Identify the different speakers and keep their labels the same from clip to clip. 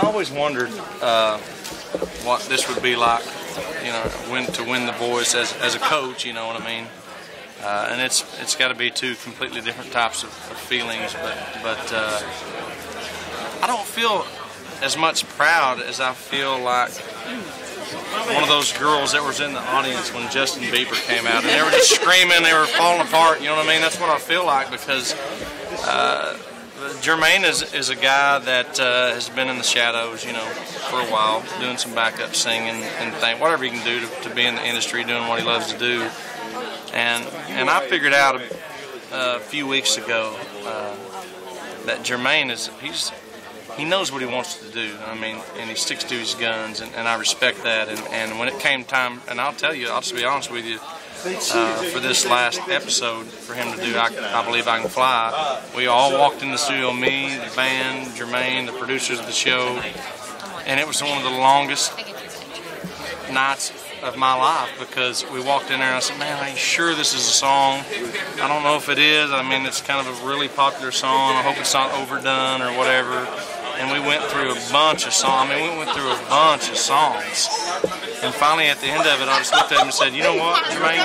Speaker 1: I always wondered what this would be like, you know, to win the voice as a coach, you know what I mean? And it's got to be two completely different types of feelings, but I don't feel as much proud as I feel like one of those girls that was in the audience when Justin Bieber came out, and they were just screaming, they were falling apart, you know what I mean? That's what I feel like, because Jermaine is a guy that has been in the shadows, you know, for a while, doing some backup singing and whatever he can do to be in the industry, doing what he loves to do. And I figured out a few weeks ago that Jermaine he knows what he wants to do. I mean, and he sticks to his guns, and I respect that. And when it came time, and I'll tell you, I'll just be honest with you, for this last episode, for him to do I Believe I Can Fly, we all walked in the studio, me, the band, Jermaine, the producers of the show, and it was one of the longest nights of my life, because we walked in there and I said, man, are you sure this is a song? I don't know if it is. I mean, it's kind of a really popular song. I hope it's not overdone or whatever. And we went through a bunch of songs. I mean, we went through a bunch of songs. And finally, at the end of it, I just looked at him and said, you know what, Jermaine?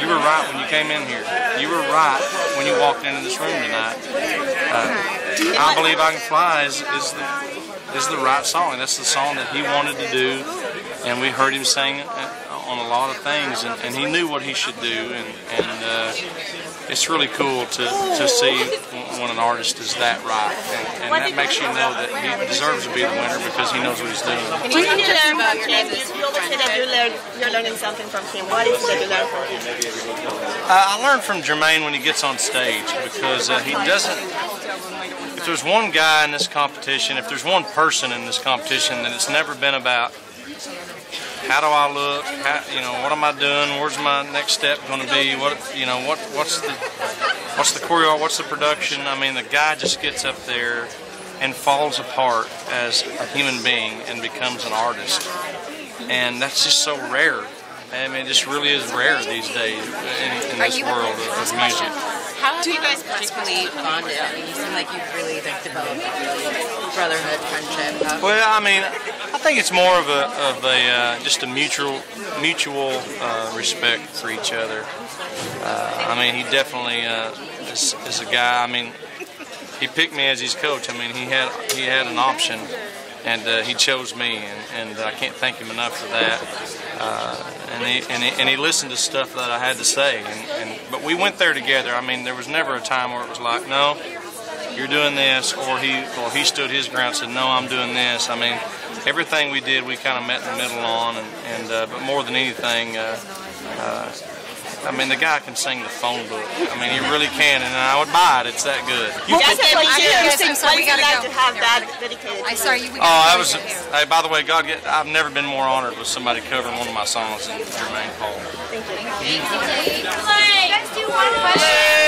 Speaker 1: You were right when you came in here. You were right when you walked into this room tonight. I Believe I Can Fly is the right song. That's the song that he wanted to do. And we heard him sing on a lot of things, and he knew what he should do, and it's really cool to see when an artist is that right, and that makes you know that he deserves to be the winner because he knows what he's doing.
Speaker 2: What did you learn from him? You always say that you're learning something from him. What is it that you learned from him?
Speaker 1: I learned from Jermaine when he gets on stage, because he doesn't. If there's one guy in this competition, if there's one person in this competition, then it's never been about how do I look? What am I doing? Where's my next step going to be? What's the choreo? What's the production? I mean, the guy just gets up there and falls apart as a human being and becomes an artist, and that's just so rare. I mean, it just really is rare these days in this world of music.
Speaker 3: How have you guys particularly bonded? I mean, you seem like you've really developed brotherhood, friendship.
Speaker 1: Well, I mean, I think it's more of just a mutual respect for each other. I mean, he definitely is a guy. I mean, he picked me as his coach. I mean, he had an option, and he chose me, and I can't thank him enough for that. And he listened to stuff that I had to say, but we went there together. I mean, there was never a time where it was like, no, you're doing this, or he stood his ground and said, no, I'm doing this. I mean, everything we did, we kind of met in the middle on, but more than anything, I mean, the guy can sing the phone book. I mean, he really can, and I would buy it. It's that good.
Speaker 2: Why do you like to have that dedicated?
Speaker 3: I saw you.
Speaker 1: That was. Hey, by the way, I've never been more honored with somebody covering one of my songs than Jermaine Paul.
Speaker 2: Thank you.
Speaker 3: Let's do one question.